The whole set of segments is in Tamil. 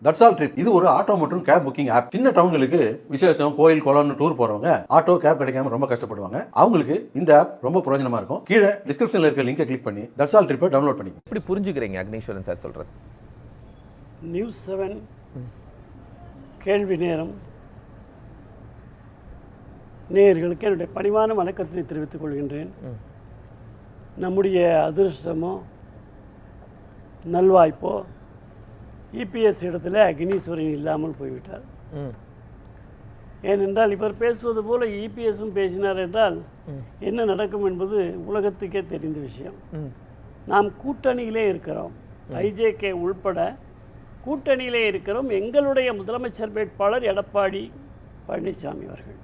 தட்ஸ் ஆல் ட்ரிப் இது ஒரு ஆட்டோ மற்றும் கேப் புக்கிங் ஆப். சின்ன டவுன்களுக்கு விசேஷம், கோயில், குளம்னு டூர் போறவங்க ஆட்டோ கேப் கிடைக்காம ரொம்ப கஷ்டப்படுவாங்க. அவங்களுக்கு இந்த ஆப் ரொம்ப பிரயோஜனமா இருக்கும். கீழே டிஸ்கிரிப்ஷன்ல இருக்க லிங்கை கிளிக் பண்ணி தட்ஸ் ஆல் ட்ரிப்பை டவுன்லோட் பண்ணி. எப்படி புரிஞ்சுக்கிறீங்க அக்னீஸ்வரன் சார் சொல்றது? நியூஸ் 7 கேள்வி நேரம் நேயர்களுக்கு என்னுடைய பணிவான வணக்கத்தை தெரிவித்துக் கொள்கின்றேன். நம்முடைய அதிர்ஷ்டமோ நல்வாய்ப்போ இபிஎஸ் இடத்துல அக்னீஸ்வரன் இல்லாமல் போய்விட்டார். ஏனென்றால் இவர் பேசுவது போல இபிஎஸும் பேசினார் என்றால் என்ன நடக்கும் என்பது உலகத்துக்கே தெரிந்த விஷயம். நாம் கூட்டணியிலே இருக்கிறோம், ஐஜேகே உள்பட கூட்டணியிலே இருக்கிறோம். எங்களுடைய முதலமைச்சர் வேட்பாளர் எடப்பாடி பழனிசாமி அவர்கள்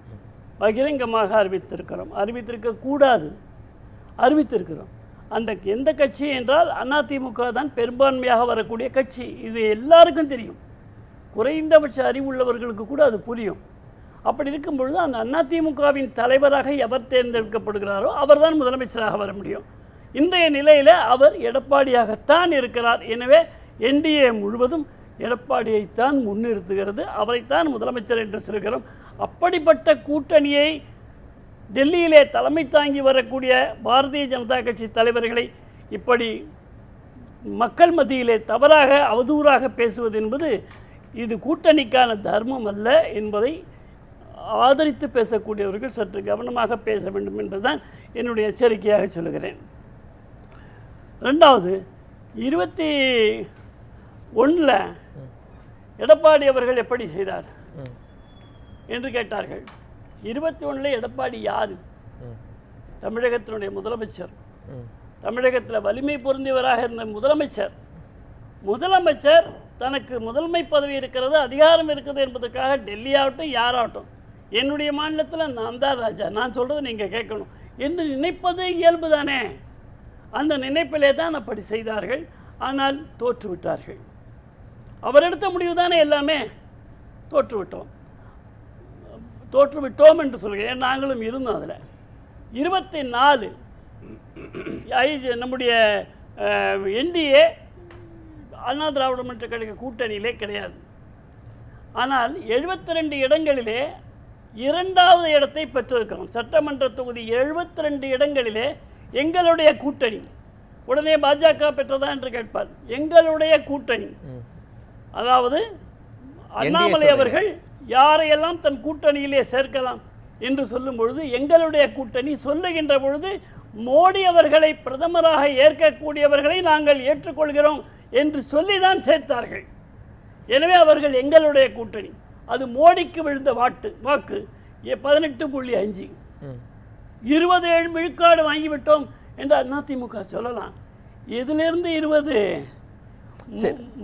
பகிரங்கமாக அறிவித்திருக்கக்கூடாது, அறிவித்திருக்கிறோம். அந்த எந்த கட்சி என்றால் அதிமுக தான் பெரும்பான்மையாக வரக்கூடிய கட்சி. இது எல்லாருக்கும் தெரியும், குறைந்தபட்ச அறிவுள்ளவர்களுக்கு கூட அது புரியும். அப்படி இருக்கும் பொழுது அந்த அதிமுகவின் தலைவராக எவர் தேர்ந்தெடுக்கப்படுகிறாரோ அவர்தான் முதலமைச்சராக வர முடியும். இன்றைய நிலையில் அவர் எடப்பாடியாகத்தான் இருக்கிறார். எனவே என்டிஏ முழுவதும் எடப்பாடியைத்தான் முன்னிறுத்துகிறது, அவரைத்தான் முதலமைச்சர் என்று சொல்கிறோம். அப்படிப்பட்ட கூட்டணியை டெல்லியிலே தலைமை தாங்கி வரக்கூடிய பாரதிய ஜனதா கட்சி தலைவர்களை இப்படி மக்கள் மத்தியிலே தவறாக அவதூறாக பேசுவது என்பது இது கூட்டணிக்கான தர்மம் அல்ல என்பதை ஆதரித்து பேசக்கூடியவர்கள் சற்று கவனமாக பேச வேண்டும் என்பதுதான் என்னுடைய எச்சரிக்கையாக சொல்கிறேன். ரெண்டாவது, 21 எடப்பாடி அவர்கள் எப்படி செய்தார் என்று கேட்டார்கள். 21 எடப்பாடி யாரு? தமிழகத்தினுடைய முதலமைச்சர், தமிழகத்தில் வலிமை பொருந்தியவராக இருந்த முதலமைச்சர் தனக்கு முதன்மை பதவி இருக்கிறது, அதிகாரம் இருக்குது என்பதற்காக டெல்லி ஆகட்டும் யாராகட்டும் என்னுடைய மாநிலத்தில் நான் தான் ராஜா, நான் சொல்கிறது நீங்கள் கேட்கணும் என்று நினைப்பது இயல்பு தானே. அந்த நினைப்பிலே தான் அப்படி செய்தார்கள். ஆனால் தோற்றுவிட்டார்கள். அவர் எடுத்த முடிவு தானே எல்லாமே. தோற்றுவிட்டோம் என்று சொல்கிறேன். நாங்களும் இருந்தோம். அதில் 24 நம்முடைய என்டிஏ அண்ணா திராவிட முன்னேற்ற கழக கூட்டணியிலே கிடையாது. ஆனால் 72 இடங்களிலே 2வது இடத்தை பெற்றிருக்கிறோம். சட்டமன்ற தொகுதி 72 இடங்களிலே எங்களுடைய கூட்டணி. உடனே பாஜக பெற்றதா என்று கேட்பார். எங்களுடைய கூட்டணி, அதாவது அண்ணாமலை அவர்கள் யாரையெல்லாம் தன் கூட்டணியிலே சேர்க்கலாம் என்று சொல்லும் பொழுது எங்களுடைய கூட்டணி சொல்லுகின்ற பொழுது மோடி அவர்களை பிரதமராக ஏற்கக்கூடியவர்களை நாங்கள் ஏற்றுக்கொள்கிறோம் என்று சொல்லிதான் சேர்த்தார்கள். எனவே அவர்கள் எங்களுடைய கூட்டணி. அது மோடிக்கு விழுந்த வாக்கு 18.5, 27 விழுக்காடு வாங்கிவிட்டோம் என்று அதிமுக சொல்லலாம். இதிலிருந்து 20,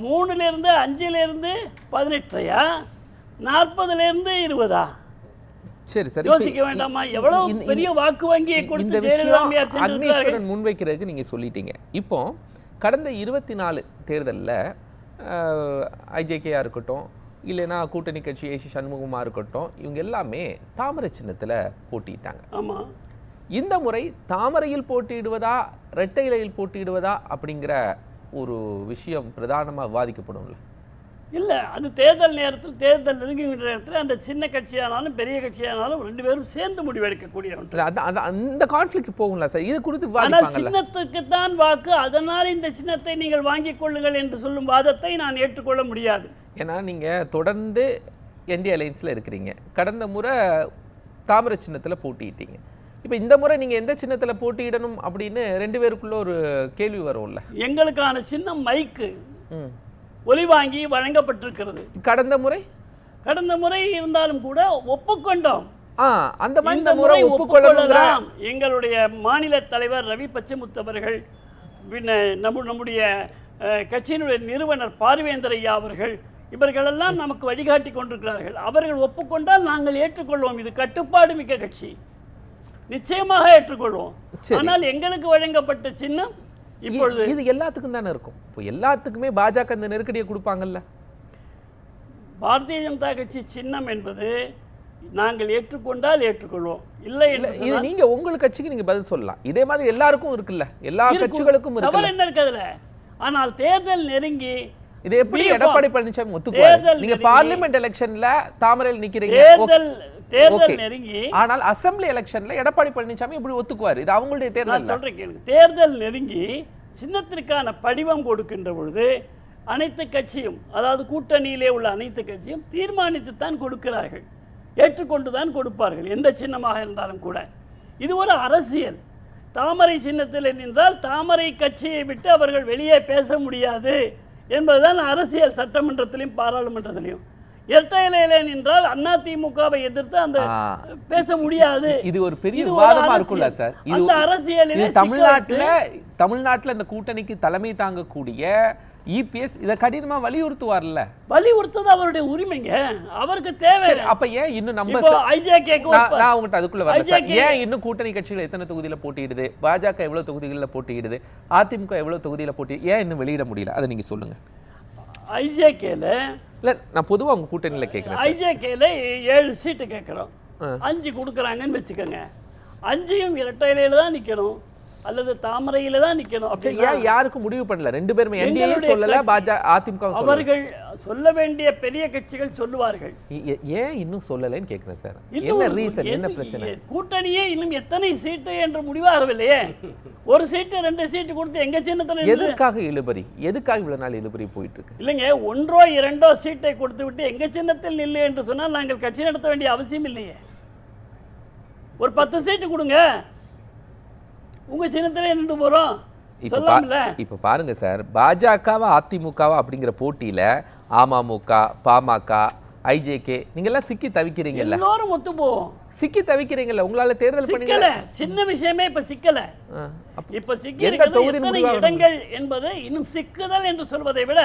3லிருந்து 5லிருந்து 18, 40லிருந்து 20. சரி சரி, யோசிக்க வேண்டாமா? எவ்வளவு பெரிய வாக்கு வங்கியை கொடுத்து அக்னீஸ்வரன் முன்வைக்கிறதுக்கு நீங்க சொல்லிட்டீங்க. இப்போ கடந்த 24 தேர்தலில் ஐஜேகேயா இருக்கட்டும், இல்லைன்னா கூட்டணி கட்சி ஏசி சண்முகமாக இருக்கட்டும், இவங்க எல்லாமே தாமரை சின்னத்தில் போட்டிட்டாங்க. ஆமாம். இந்த முறை தாமரையில் போட்டியிடுவதா இரட்டை இலையில் போட்டியிடுவதா அப்படிங்கிற ஒரு விஷயம் பிரதானமாக விவாதிக்கப்படும்ல? இல்லை, அது தேர்தல் நேரத்தில், தேர்தல் நெருங்குகின்ற நேரத்தில் அந்த சின்ன கட்சியானாலும் பெரிய கட்சியானாலும் 2 பேரும் சேர்ந்து முடிவெடுக்கக்கூடிய அந்த கான்ஃப்ளிக்ட் போகும்ல சார்? இது குறித்து சின்னத்துக்கு தான் வாக்கு, அதனால் இந்த சின்னத்தை நீங்கள் வாங்கிக் கொள்ளுங்கள் என்று சொல்லும் வாதத்தை நான் ஏற்றுக்கொள்ள முடியாது. ஏன்னா நீங்கள் தொடர்ந்து என்டிஏ அலையன்ஸில் இருக்கிறீங்க. கடந்த முறை தாமரை சின்னத்தில் போட்டிட்டீங்க. இப்போ இந்த முறை நீங்கள் எந்த சின்னத்தில் போட்டியிடணும் அப்படின்னு 2 பேருக்குள்ள ஒரு கேள்வி வரும்ல? எங்களுக்கான சின்னம் மைக்கு, ஒலி வாங்கி வழங்கப்பட்டிருக்கிறது. கடந்த முறை இருந்தாலும் கூட ஒப்புக்கொண்டோம். அந்த முறை ஒப்புக்கொள்ளலாம். எங்களுடைய மாநில தலைவர் ரவி பச்சைமுத்து அவர்கள், நம்முடைய கட்சியினுடைய நிறுவனர் பார்வேந்தர் ஐயா அவர்கள், இவர்களெல்லாம் நமக்கு வழிகாட்டி கொண்டிருக்கிறார்கள். அவர்கள் ஒப்புக்கொண்டால் நாங்கள் ஏற்றுக்கொள்வோம். இது கட்டுப்பாடு மிக்க கட்சி, நிச்சயமாக ஏற்றுக்கொள்வோம். ஆனால் எங்களுக்கு வழங்கப்பட்ட சின்னம் இப்பொழுது இது எல்லாத்துக்கும் தானே இருக்கும். இப்போ எல்லாத்துக்குமே பாஜக இந்த நெருக்கடியை கொடுப்பாங்கல்ல? பாரதிய ஜனதா கட்சி சின்னம் என்பது நாங்கள் ஏற்றுக்கொண்டால் ஏற்றுக்கொள்வோம், இல்லை இது நீங்க உங்கள் கட்சிக்கு நீங்க பதில் சொல்லலாம். இதே மாதிரி எல்லாருக்கும் இருக்குல்ல, எல்லா கட்சிகளுக்கும் தவறு என்ன இருக்குதுல? ஆனால் தேர்தல் நெருங்கி இது எப்படி எடப்பாடி பழனிசாமி ஒத்துக்குவாரு? நீங்க பார்லிமெண்ட் எலெக்ஷன்ல தாமரையில் நிக்கிறீங்க, தேர்தல் நெருங்கி, ஆனால் அசெம்பிளி எலெக்ஷன்ல எடப்பாடி பழனிசாமி எப்படி ஒத்துக்குவாரு? இது அவங்களுடைய தேர்தல். சொல்றேன் கேளுங்க. தேர்தல் நெருங்கி சின்னத்திற்கான படிவம் கொடுக்கின்ற பொழுது அனைத்து கட்சியும், அதாவது கூட்டணியிலே உள்ள அனைத்து கட்சியும் தீர்மானித்துத்தான் கொடுக்கிறார்கள், ஏற்றுக்கொண்டுதான் கொடுப்பார்கள், எந்த சின்னமாக இருந்தாலும் கூட. இது ஒரு அரசியல். தாமரை சின்னத்தில் நின்றால் தாமரை கட்சியை விட்டு அவர்கள் வெளியே பேச முடியாது என்பதுதான் அரசியல். சட்டமன்றத்திலையும் பாராளுமன்றத்திலையும் இரட்டை இலையிலே நின்றால் அதிமுகவை எதிர்த்து அந்த பேச முடியாது. இது ஒரு பெரிய விவாதமா இருக்குல்ல சார்? இந்த அரசியலில் தமிழ்நாட்டுல இந்த கூட்டணிக்கு தலைமை தாங்கக்கூடிய இபிஎஸ் இத கடினமா வலியுறுத்துவார்ல. வலியுறுத்தது அவருடைய உரிமைங்க, அவருக்கு தேவை. அப்ப ஏன் இன்னும் நம்ம நான் உங்ககிட்ட அதுக்குள்ள வரல, ஏன் இன்னும் கூட்டணி கட்சிகள் எத்தனை தொகுதியில போட்டியிடுது, பாஜக எவ்வளவு தொகுதிகளில் போட்டியிடுது, அதிமுக எவ்வளவு தொகுதியில போட்டி, ஏன் இன்னும் வெளியிட முடியல? அதை நீங்க சொல்லுங்க. ஐஜேகேல இல்ல, நான் பொதுவா உங்க கூட்டணியில கேட்கிறேன். ஐஜேகேல 7 சீட்டு கேட்கிறோம், 5 கொடுக்குறாங்கன்னு வச்சுக்கோங்க. 5யும் இரட்டை இலையில தான் நிக்கணும் அல்லது தாமரையில தான் நிக்கணும். அப்படியே யாருக்கும் முடிவு பண்ணல, ரெண்டு பேருமே என்டிஏ சொல்லல, அதிமுக அவர்கள் சொல்ல வேண்டிய பெரிய கட்சிகள் சொல்லுவார்கள். ஏன் இன்னும் சொல்லலன்னு கேக்குறேன் சார். என்ன ரீசன், என்ன பிரச்சனை? கூட்டணியே இன்னும் எத்தனை சீட்டு என்று முடிவாகவில்லையே. ஒரு சீட்டு 2 சீட்டு கொடுத்து எங்க சின்னத்துல எதுக்காக இழுபறி, எதுக்காக இவ்வளவு நாள் இழுபறி போயிட்டு இருக்கு? இல்லைங்க, 1ஓ 2ஓ சீட்டை கொடுத்து விட்டு எங்க சின்னத்தில் இல்லை என்று சொன்னால் நாங்கள் கட்சி நடத்த வேண்டிய அவசியம் இல்லையே. ஒரு 10 சீட்டு கொடுங்க, உங்க சின்னத்திலே நின்று போறோம். இப்ப பாருங்க சார், பாஜகவா அதிமுகவா அப்படிங்கிற போட்டியில அமமுக, பாமக, ஐஜேகே நீங்க எல்லாம் சிக்கி தவிக்கிறீங்கல்ல. எல்லாரும் ஒத்து போவோம். சிக்கி தவிக்கிறீங்கல்ல, உங்களால தேர்தல் பண்ணல. சின்ன விஷயமே இப்ப சிக்கல. இப்ப சிக்கி இடங்கள் என்பது இன்னும் சிக்குதல் என்று சொல்வதை விட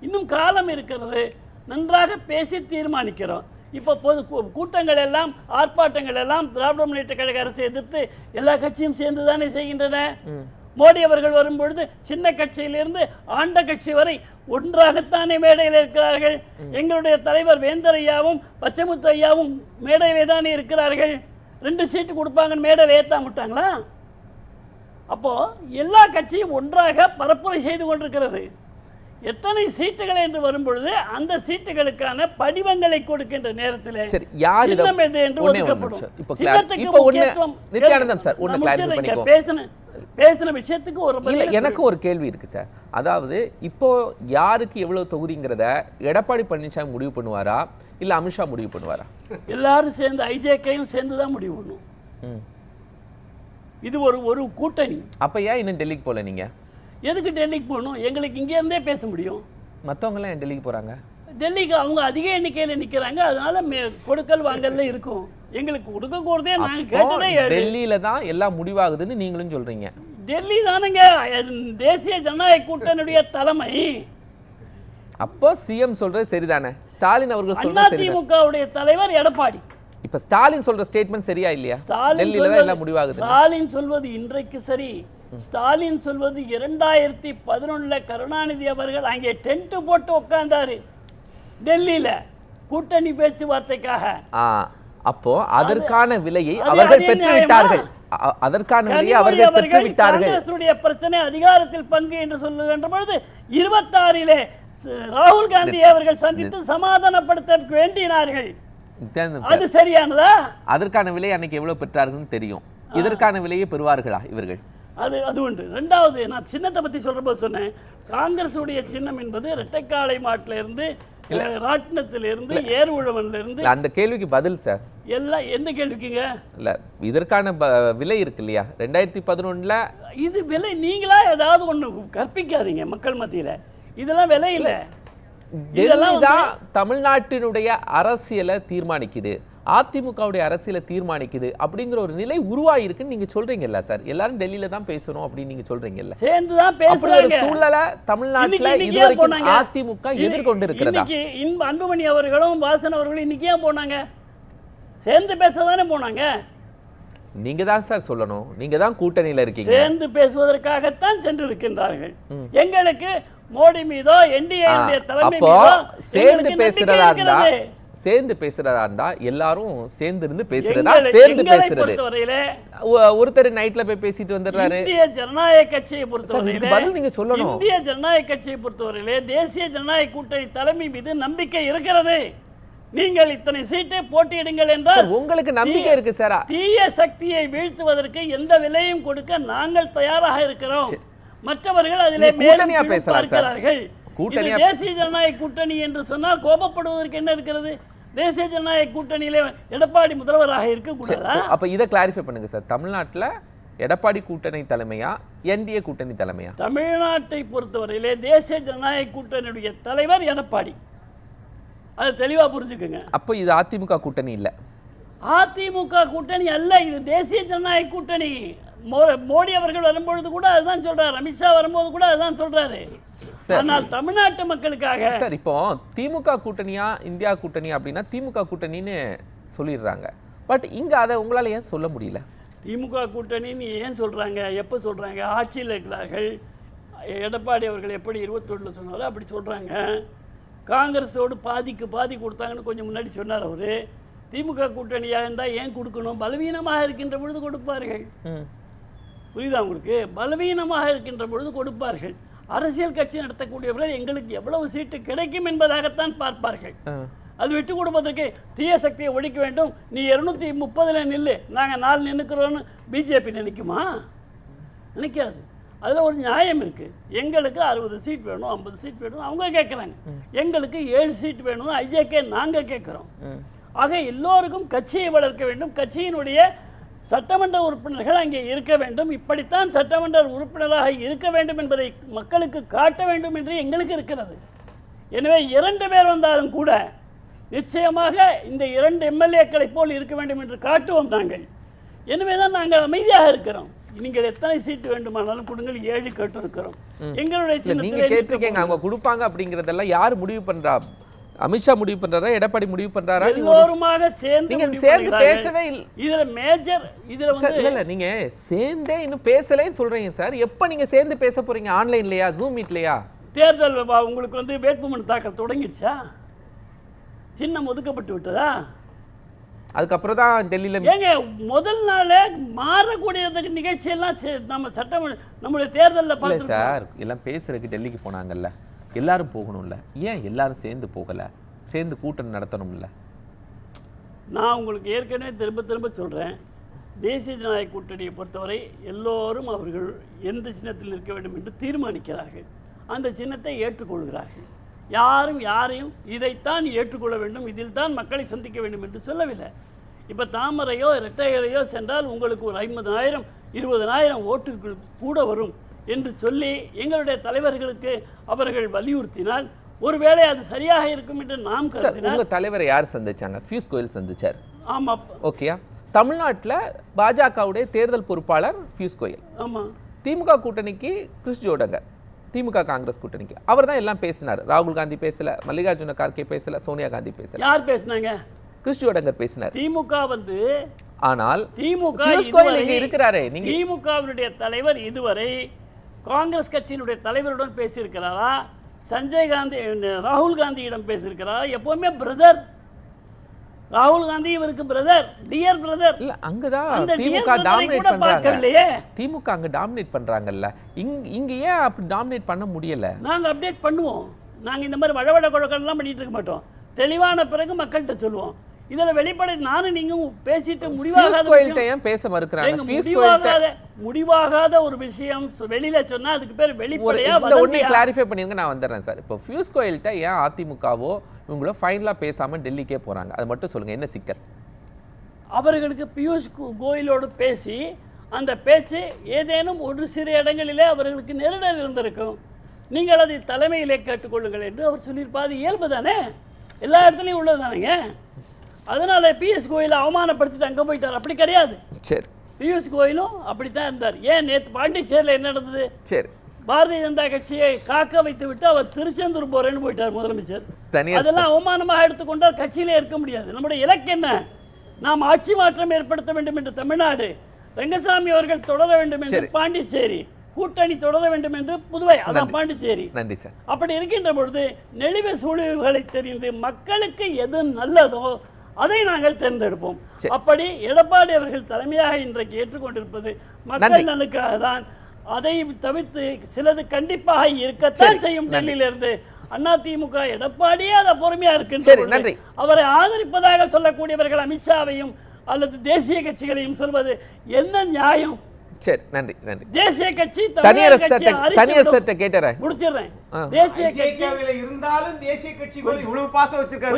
இன்னும் காலம் இருக்கிறது. நன்றாக பேசி தீர்மானிக்கிறோம். இப்போ கூட்டங்கள் எல்லாம், ஆர்ப்பாட்டங்கள் எல்லாம் திராவிட முன்னேற்ற கழக அரசை எதிர்த்து எல்லா கட்சியும் சேர்ந்து தானே செய்கின்றன. மோடி அவர்கள் வரும்பொழுது சின்ன கட்சியிலிருந்து ஆண்ட கட்சி வரை ஒன்றாகத்தானே மேடையில் இருக்கிறார்கள். எங்களுடைய தலைவர் வேந்தர் ஐயாவும் பச்சைமுத்து ஐயாவும் மேடையிலே தானே இருக்கிறார்கள். 2 சீட்டு கொடுப்பாங்கன்னு மேடையில் ஏற்ற விட்டாங்களா? அப்போ எல்லா கட்சியும் ஒன்றாக பரப்புரை செய்து கொண்டிருக்கிறது. எத்தனை சீட்டுகள் என்று வரும்பொழுது அந்த சீட்டுகளுக்கான படிவங்களை கொடுக்கின்ற நேரத்தில் பேசின விஷயத்துக்கு ஒரு எனக்கு ஒரு கேள்வி இருக்கு சார். அதாவது இப்போ யாருக்கு எவ்வளவு தொகுதிங்கிறத எடப்பாடி பழனிசாமி முடிவு பண்ணுவாரா இல்ல அமித்ஷா முடிவு பண்ணுவாரா? எல்லாரும் சேர்ந்து ஐஜேகையும் சேர்ந்து தான் முடிவு பண்ணும். இது ஒரு கூட்டணி. அப்ப ஏன் இன்னும் டெல்லிக்கு போல? நீங்க எதுக்கு டெல்லிக்கு போகணும்? எங்களுக்கு இங்கே இருந்தே பேச முடியும். மற்றவங்களாம் ஏன் டெல்லிக்கு போகிறாங்க? டெல்லிக்கு அவங்க அதிக எண்ணிக்கையில் நிற்கிறாங்க, அதனால கொடுக்கல் வாங்கல இருக்கும். எங்களுக்கு கொடுக்க போகிறதே நாங்கள் கேட்டதே டெல்லியில தான் எல்லாம் முடிவாகுதுன்னு நீங்களும் சொல்றீங்க. டெல்லி தானுங்க தேசிய ஜனநாயக கூட்டணியுடைய தலைமை. அப்போ சிஎம் சொல்றது சரிதானே? ஸ்டாலின் அவர்கள் சொல்றது அதிமுகவுடைய தலைவர் எடப்பாடி. இப்ப ஸ்டாலின் சொல்ற ஸ்டேட்மெண்ட் சரியா இல்லையா? டெல்லியில தான் எல்லாம் முடிவாகுது. ஸ்டாலின் சொல்வது இன்றைக்கு சரி. ஸ்டாலின் சொல்வது 2011 கருணாநிதி அவர்கள் அங்கே டென்ட் போட்டு உட்கார்ந்தாரு டெல்லியில கூட்டணி பேச்சுவார்த்தைக்காக. அப்போ அதற்கான விலையை அவர்கள் பெற்று விட்டார்கள். அதற்கான விலையை அவர்கள் பெற்று விட்டார்கள். காங்கிரசுடைய பிரச்சனை அதிகாரத்தில் பங்கு என்று சொல்லுகின்ற பொழுது 26 ராகுல் காந்தி அவர்கள் சந்தித்து சமாதானப்படுத்த வேண்டினார்கள். அது சரியானதா? அதற்கான விலை அன்னைக்கு எவ்வளவு பெற்றார்கள் தெரியும். இதற்கான விலையை பெறுவார்களா இவர்கள்? அது உண்டு. ரெண்டாவது, நான் சின்னத்தை பத்தி சொல்றப்போ சொன்னேன், காங்கிரசுடைய சின்னம் என்பது இரட்டைக்காளை மாட்டில இருந்து, ராட்டினத்திலிருந்து, ஏர் உழவன்ல அந்த கேள்விக்கு பதில் சார். எல்லாம் எந்த கேள்விக்குங்க? இல்ல இதற்கான விலை இருக்கு இல்லையா 2011? இது விலை நீங்களா ஏதாவது ஒண்ணு கற்பிக்காதீங்க மக்கள் மத்தியில. இதெல்லாம் விலை இல்லை. டெல்லி தான் தமிழ்நாட்டினுடைய அரசியலை தீர்மானிக்குது, அதிமுகவுடைய அரசியலை தீர்மானிக்குது அப்படிங்கிற ஒரு நிலை உருவாயிருக்குன்னு நீங்க சொல்றீங்கல்ல சார். எல்லாரும் டெல்லியில தான் பேசணும் அப்படின்னு நீங்க சொல்றீங்கல்ல. சேர்ந்து தான் பேசுறாங்க. சூழலை தமிழ்நாட்டுல இதுவரைக்கும் அதிமுக எதிர்கொண்டு இருக்கிறதா? அன்புமணி அவர்களும் வாசன் அவர்களும் இன்னைக்கு ஏன் போனாங்க? சேர்ந்து பேசதானே போனாங்க. நீங்க தான் சார் சொல்லணும், நீங்க தான் கூட்டணியில இருக்கீங்க. சேர்ந்து பேசுவதற்காகத்தான் சென்று இருக்கின்றார்கள். எங்களுக்கு மோடி மீதோ என்டிஏ தலைமை மீதோ சேர்ந்து பேசுறதா இருந்தா சேர்ந்து பேசுறதா இருந்தா எல்லாரும் சேர்ந்து இருந்து பேசுறதா, சேர்ந்து பேசுறது. ஒருத்தர் நைட்ல போய் பேசிட்டு வந்துடுறாரு. இந்திய ஜனநாயக கட்சியை பொறுத்தவரையிலே பதில் நீங்க சொல்லணும். இந்திய ஜனநாயக கட்சியை பொறுத்தவரையிலே தேசிய ஜனநாயக கூட்டணி தலைமை மீது நம்பிக்கை இருக்கிறது. நீங்கள் இத்தனை சீட்டை போட்டியிடுங்கள் என்றால் உங்களுக்கு நம்பிக்கை இருக்கு சார். தீய சக்தியை வீழ்த்துவதற்கு எந்த விலையும் கொடுக்க நாங்கள் தயாராக இருக்கிறோம். மற்றவர்கள் அதிலே கூட்டணியா பேசுறார்கள். தேசிய ஜனநாயக கூட்டணி என்று சொன்னால் கோபப்படுவதற்கு என்ன இருக்கிறது? தேசிய ஜனநாயக கூட்டணியிலே எடப்பாடி முதல்வராக இருக்கக்கூடாதா? அப்ப இதை கிளாரிஃபை பண்ணுங்க சார். தமிழ்நாட்டில் எடப்பாடி கூட்டணி தலைமையா, என்டிஏ கூட்டணி தலைமையா? தமிழ்நாட்டை பொறுத்தவரையிலே தேசிய ஜனநாயக கூட்டணியுடைய தலைவர் எடப்பாடி. அது தெளிவா புரிஞ்சுக்குங்க. அப்ப இது அதிமுக கூட்டணி இல்ல. அதிமுக கூட்டணி அல்ல, இது தேசிய ஜனநாயக கூட்டணி. மோடி அவர்கள் வரும்பொழுது கூட அதுதான் சொல்றாரு, அமித்ஷா வரும்போது கூட அதுதான் சொல்றாரு. ஆனால் தமிழ்நாட்டு மக்களுக்காக சார் இப்போ திமுக கூட்டணியா இந்தியா கூட்டணி அப்படின்னா திமுக கூட்டணின்னு சொல்லிடுறாங்க. பட் இங்க அதை உங்களால ஏன் சொல்ல முடியல? திமுக கூட்டணின்னு ஏன் சொல்றாங்க, எப்போ சொல்றாங்க? ஆட்சியில் இருக்கிறார்கள். எடப்பாடி அவர்கள் எப்படி 21 சொன்னாரோ அப்படி சொல்றாங்க. காங்கிரஸோடு பாதிக்கு பாதி கொடுத்தாங்கன்னு கொஞ்சம் முன்னாடி சொன்னார் அவரு. திமுக கூட்டணியாக இருந்தால் ஏன் கொடுக்கணும்? பலவீனமாக இருக்கின்ற பொழுது கொடுப்பார்கள். புரியுதா உங்களுக்கு? பலவீனமாக இருக்கின்ற பொழுது கொடுப்பார்கள். அரசியல் கட்சி நடத்தக்கூடியவர்கள் எங்களுக்கு எவ்வளவு சீட்டு கிடைக்கும் என்பதாகத்தான் பார்ப்பார்கள். அது விட்டு கொடுப்பதற்கு தீய சக்தியை ஒழிக்க வேண்டும், நீ 230 நில்லு, நாங்கள் 4 நின்னுக்கிறோன்னு பிஜேபி நினைக்குமா? நினைக்காது. அதில் ஒரு நியாயம் இருக்குது. எங்களுக்கு 60 சீட் வேணும், 50 சீட் வேணும் அவங்க கேட்குறாங்க. எங்களுக்கு 7 சீட் வேணும்னு ஐஜேகே நாங்கள் கேட்குறோம். ஆக எல்லோருக்கும் கட்சியை வளர்க்க வேண்டும், கட்சியினுடைய சட்டமன்ற உறுப்பினர்கள் அங்கே இருக்க வேண்டும், இப்படித்தான் சட்டமன்ற உறுப்பினராக இருக்க வேண்டும் என்பதை மக்களுக்கு காட்ட வேண்டும் என்று எங்களுக்கு இருக்கிறது. எனவே 2 பேர் வந்தாலும் கூட நிச்சயமாக இந்த 2 எம்எல்ஏக்களை போல் இருக்க வேண்டும் என்று காட்டுவோம் நாங்கள். எனவே தான் நாங்கள் அமைதியாக இருக்கிறோம். நீங்கள் எத்தனை சீட்டு வேண்டுமானாலும் கொடுங்கள், 7 கேட்டு இருக்கிறோம். எங்களுடைய நீங்க கேட்டிருக்கீங்க, அவங்க கொடுப்பாங்க அப்படிங்கறதெல்லாம் யார் முடிவு பண்றா? அமித்ஷா முடிவு பண்றாரா, எடப்பாடி முடிவு பண்றாரா? எல்லோருமாக சேர்ந்து நீங்க சேர்ந்து பேசவே இல்ல. இதுல மேஜர் இதுல வந்து இல்ல நீங்க சேர்ந்தே இன்னும் பேசலன்னு சொல்றீங்க சார். எப்ப நீங்க சேர்ந்து பேச போறீங்க? ஆன்லைன்லயா, ஜூம் மீட்லயா? தேர்தல் உங்களுக்கு வந்து வேட்புமனு தாக்கல் தொடங்கிடுச்சா? சின்னம் ஒதுக்கப்பட்டு விட்டதா? அதுக்கப்புறம் தான் டெல்லியில ஏங்க முதல் நாளே மாறக்கூடிய நிகழ்ச்சியெல்லாம் நம்ம சட்டம் நம்முடைய தேர்தலில் பார்த்து சார் எல்லாம் பேசுறதுக்கு டெல்லிக்கு போனாங்கல்ல, எல்லாரும் போகணும்ல, ஏன் எல்லாரும் சேர்ந்து போகல? சேர்ந்து கூட்டம் நடத்தணும்ல? நான் உங்களுக்கு ஏற்கனவே திரும்ப திரும்ப சொல்கிறேன், தேசிய ஜனநாயக கூட்டணியை பொறுத்தவரை எல்லோரும் அவர்கள் எந்த சின்னத்தில் இருக்க வேண்டும் என்று தீர்மானிக்கிறார்கள். அந்த சின்னத்தை ஏற்றுக்கொள்கிறார்கள். யாரும் யாரையும் இதைத்தான் ஏற்றுக்கொள்ள வேண்டும், இதில் தான் மக்களை சந்திக்க வேண்டும் என்று சொல்லவில்லை. இப்போ தாமரையோ இரட்டையரையோ சென்றால் உங்களுக்கு ஒரு 50,000 20,000 ஓட்டுகள் கூட வரும் என்று சொல்லி எங்களுடைய தலைவர்களுக்கு அவர்கள் வலியுறுத்தினால் ஒருவேளை அது சரியாக இருக்கும் என்று நாம் கருதினால். உங்க தலைவரை யார் சந்திச்சாங்க? பியூஷ் கோயல் சந்திச்சார். ஆமாம். ஓகேயா? தமிழ்நாட்டில் பாஜகவுடைய தேர்தல் பொறுப்பாளர் பியூஷ் கோயல். ஆமாம். திமுக கூட்டணிக்கு கிறிஸ் ஜோடங்கர், திமுக காங்கிரஸ் கூட்டணிக்கு அவர் தான் எல்லாம் பேசினார். ராகுல் காந்தி பேசல, மல்லிகார்ஜுன கார்கே பேசல, சோனியா காந்தி பேசல. யார் பேசினாங்க? கிறிஸ் ஜோடங்கர் பேசினார். திமுக வந்து ஆனால் திமுக இங்க இருக்கிறாரே, நீங்க திமுகவினுடைய தலைவர் இதுவரை காங்கிரஸ் கட்சியினுடைய தலைவருடன் பேசியிருக்கிறாரா? சஞ்சய் காந்தி ராகுல் காந்தியிடம் பேசியிருக்கிறாரா? எப்பவுமே பிரதர் ராகுல் காந்தி இவருக்கு பிரதர், டியர் பிரதர். இல்ல அங்கதான் திமுக டாமினேட் பண்றாங்க. திமுக அங்க டாமினேட் பண்றாங்கல்ல, இங்க ஏன் அப்படி டாமினேட் பண்ண முடியல? நாங்க அப்டேட் பண்ணுவோம். நாங்க இந்த மாதிரி வடவட குழக்கெல்லாம் பண்ணிட்டு இருக்க மாட்டோம். தெளிவான பிறகு மக்கள்கிட்ட சொல்லுவோம். இதுல வெளிப்படை நானும் நீங்க பேசிட்டு முடிவாகாத ஒரு விஷயம் வெளியில சொன்னா அதுக்கு பேர் வெளிப்படையா கிளாரிஃபை பண்ணிருங்க. நான் வந்துடுறேன் சார். இப்போ பியூஷ் கோயல்கிட்ட ஏன் அதிமுகவோ இவங்களோ ஃபைனலா பேசாம டெல்லிக்கே போறாங்க? அது மட்டும் சொல்லுங்க, என்ன சிக்கல்? அவர்களுக்கு பியூஷ் கோயலோடு பேசி அந்த பேச்சு ஏதேனும் ஒரு சிறு இடங்களிலே அவர்களுக்கு நெருடல் இருந்திருக்கும். நீங்கள் அதை தலைமையிலே கேட்டுக்கொள்ளுங்கள் என்று அவர் சொல்லியிருப்பார். இயல்பு தானே, எல்லா இடத்துலையும் உள்ளது தானேங்க. அதனால பியூஷ் கோயலை அவமானப்படுத்திட்டு அங்கே போயிட்டார். அப்படி கிடையாது. சரி, பியூஷ் கோயலும் அப்படித்தான் இருந்தார். ஏன் நேற்று பாண்டிச்சேரியில் என்ன நடந்தது? சரி, பாரதிய ஜனதா கட்சியை காக்க வைத்து விட்டு அவர் திருச்செந்தூர் போறேன்னு போயிட்டார் முதலமைச்சர். அதெல்லாம் அவமானமாக எடுத்துக்கொண்டால் கட்சியிலே இருக்க முடியாது. நம்முடைய இலக்கு என்ன? நாம் ஆட்சி மாற்றம் ஏற்படுத்த வேண்டும் என்று தமிழ்நாடு, ரங்கசாமி அவர்கள் தொடர வேண்டும் என்று பாண்டிச்சேரி, கூட்டணி தொடர வேண்டும் என்று புதுவை, அதான் பாண்டிச்சேரி. நன்றி சார். அப்படி இருக்கின்ற பொழுது நெளிவு சுழிவுகளை தெரிந்து மக்களுக்கு எது நல்லதோ அதை நாங்கள் தேர்ந்தெடுப்போம். அப்படி எடப்பாடி அவர்கள் தலைமையாக இன்றைக்கு ஏற்றுக்கொண்டிருப்பது மக்கள் நலனுக்காக தான். அதை தவிர்த்து சிலது கண்டிப்பாக இருக்கத்தான் செய்யும். டெல்லியிலிருந்து அதிமுக எடப்பாடியே அதை பொறுமையா இருக்கு. அவரை ஆதரிப்பதாக சொல்லக்கூடியவர்கள் அமித்ஷாவையும் அல்லது தேசிய கட்சிகளையும் சொல்வது என்ன நியாயம்? சரி, நன்றி நன்றி. தேசிய கட்சி தனியார் சட்டை கேட்டறேன் முடிச்சிடுறேன். தேசிய கட்சியில இருந்தாலும் தேசிய கட்சி மேல இவ்வளவு பாசம் வச்சிருக்காரு.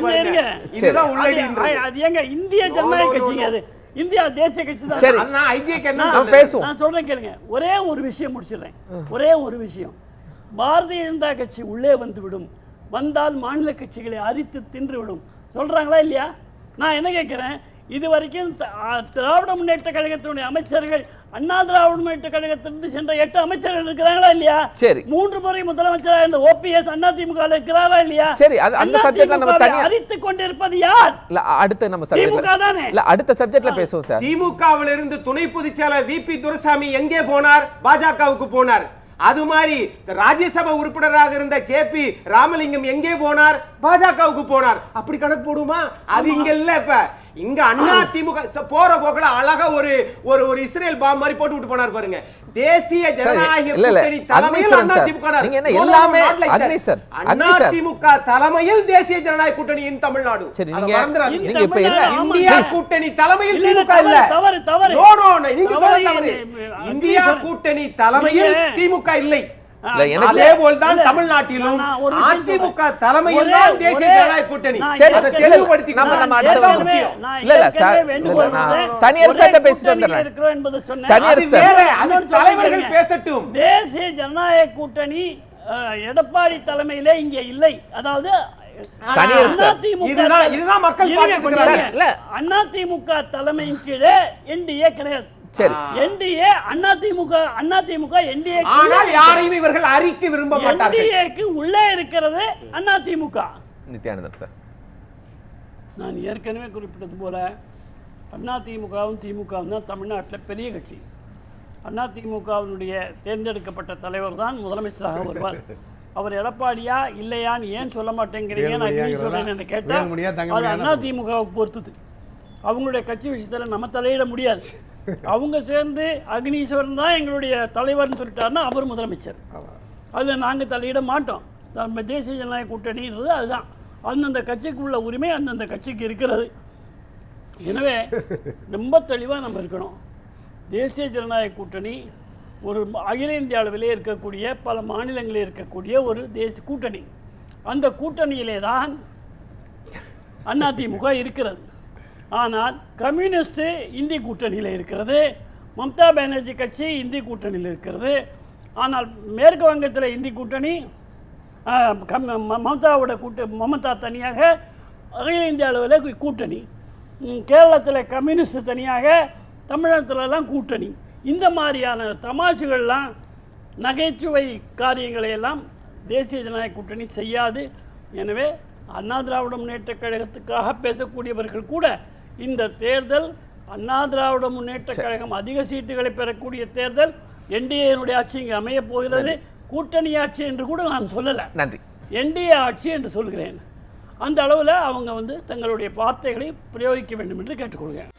இதுதான் உள்ளடி. அது ஏங்க இந்திய ஜனநாயக கட்சி, அது இந்தியா தேசிய கட்சி தான். சரி, நான் ஐஜேகே நான் சொல்றேன் கேளுங்க. ஒரே ஒரு விஷயம் முடிச்சிடுறேன். ஒரே ஒரு விஷயம், பாரதிய ஜனதா கட்சி உள்ளே வந்துவிடும், வந்தால் மாநில கட்சிகளை அரித்து தின்றுவிடும் சொல்றாங்களா இல்லையா? நான் என்ன கேட்கிறேன், இது வரைக்கும் திராவிட முன்னேற்ற கழகத்தினுடைய அமைச்சர்கள் அண்ணா திராவிட முன்னேற்ற கழகத்திலிருந்து சென்ற 8 அமைச்சர்கள் இருக்கிறாங்களா இல்லையா? சரி. 3 முறை முதலமைச்சராக இருந்த ஓபிஎஸ் அதிமுக இருக்கிறாரா இல்லையா? சரி, அந்த சப்ஜெக்ட்ல நம்ம தனியா அரித்துக் கொண்டிருப்பது யார்? இல்ல அடுத்து நம்ம திமுக தானே. இல்ல அடுத்த சப்ஜெக்ட்ல பேசுவோம் சார். திமுகவில் இருந்து துணை பொதுச் செயலாளர் விபி துரைசாமி எங்கே போனார்? பாஜகவுக்கு போனார். அது மாதிரி ராஜ்யசபா உறுப்பினராக இருந்த கேபி ராமலிங்கம் எங்கே போனார்? பாஜகவுக்கு போனார். அப்படி கணக்கு போடுமா? அது இங்க இல்ல. இப்ப இங்க அண்ணா திமுக போற போகல அழகா ஒரு இஸ்ரேல் பாம் மாதிரி போட்டு விட்டு போனார் பாருங்க. தேசிய ஜனநாயக கூட்டணி தலைமையில் அண்ணா திமுக, நீங்க என்ன எல்லாமே அக்னி சார், அண்ணா திமுக தலைமையில் தேசிய ஜனநாயக கூட்டணியின் தமிழ்நாடு. சரி, நீங்க இப்ப என்ன இந்தியா கூட்டணி தலைமையில் திமுக இல்ல. தவறு தவறு. நோ நோ, நீங்க தவறு. இந்தியா கூட்டணி தலைமையில் திமுக இல்லை. அதே போல்தான் தமிழ்நாட்டிலும் அதிமுக தலைமையில் தான் தேசிய ஜனநாயக கூட்டணி. அதை தெளிவுபடுத்தி நம்ம இல்ல சார், தனியார் சட்டை பேசிட்டு வந்துறேன். தனியார் வேற, அது தலைவர்கள் பேசட்டும். தேசிய ஜனநாயக கூட்டணி எடப்பாடி தலைமையிலே இங்க இல்லை. அதாவது இதுதான் மக்கள் பார்த்துக்கிறாங்க. அதிமுக தலைமையின் கீழே என்டிஏ கிடையாது. சரி, என்டிஏ அதிமுக என்டிஏ, ஆனால் யாரையும் இவர்கள் அறிக்க விரும்ப மாட்டார்கள். என்டிஏக்கு உள்ளே இருக்கிறது அதிமுக. நித்யானந்தம் சார், நான் ஏற்கனவே குறிப்பிட்டது போல அதிமுகவும் திமுகவும் தான் தமிழ்நாட்டில் பெரிய கட்சி. அதிமுகவினுடைய தேர்ந்தெடுக்கப்பட்ட தலைவர் தான் முதலமைச்சராக வருவார். அவர் எடப்பாடியா இல்லையான்னு ஏன் சொல்ல மாட்டேங்கிறீங்க, நான் சொல்றேன் கேட்டால் அது அதிமுகவுக்கு பொறுத்தது. அவங்களுடைய கட்சி விஷயத்தில் நம்ம தலையிட முடியாது. அவங்க சேர்ந்து அக்னீஸ்வரன் தான் எங்களுடைய தலைவர்னு சொல்லிட்டாருன்னா அவர் முதலமைச்சர். அதில் நாங்கள் தலையிட மாட்டோம். நம்ம தேசிய ஜனநாயக கூட்டணின்றது அதுதான். அந்தந்த கட்சிக்குள்ள உரிமை அந்தந்த கட்சிக்கு இருக்கிறது. எனவே ரொம்ப தெளிவாக நம்ம இருக்கணும். தேசிய ஜனநாயக கூட்டணி ஒரு அகில இந்திய அளவிலே இருக்கக்கூடிய பல மாநிலங்களில் இருக்கக்கூடிய ஒரு தேசிய கூட்டணி. அந்த கூட்டணியிலே தான் அதிமுக இருக்கிறது. ஆனால் கம்யூனிஸ்ட் இந்திய கூட்டணியில் இருக்கிறது, மம்தா பானர்ஜி கட்சி இந்திய கூட்டணியில் இருக்கிறது. ஆனால் மேற்கு வங்கத்தில் இந்திய கூட்டணி, மமதா தனியாக அகில இந்திய அளவில் கூட்டணி, கேரளத்தில் கம்யூனிஸ்ட் தனியாக, தமிழகத்திலலாம் கூட்டணி. இந்த மாதிரியான தமாஷுகள்லாம் நகைச்சுவை காரியங்களை எல்லாம் தேசிய ஜனநாயக கூட்டணி செய்யாது. எனவே அண்ணா திராவிட முன்னேற்ற கழகத்துக்காக பேசக்கூடியவர்கள் கூட இந்த தேர்தல் அண்ணா திராவிட முன்னேற்ற கழகம் அதிக சீட்டுகளை பெறக்கூடிய தேர்தல், என்டிஏனுடைய ஆட்சி இங்கே அமைய போகிறது. கூட்டணி ஆட்சி என்று கூட நான் சொல்லலை, நன்றி, என்டிஏ ஆட்சி என்று சொல்கிறேன். அந்த அளவில் அவங்க தங்களுடைய வார்த்தைகளை பிரயோகிக்க வேண்டும் என்று கேட்டுக்கொள்கிறேன்.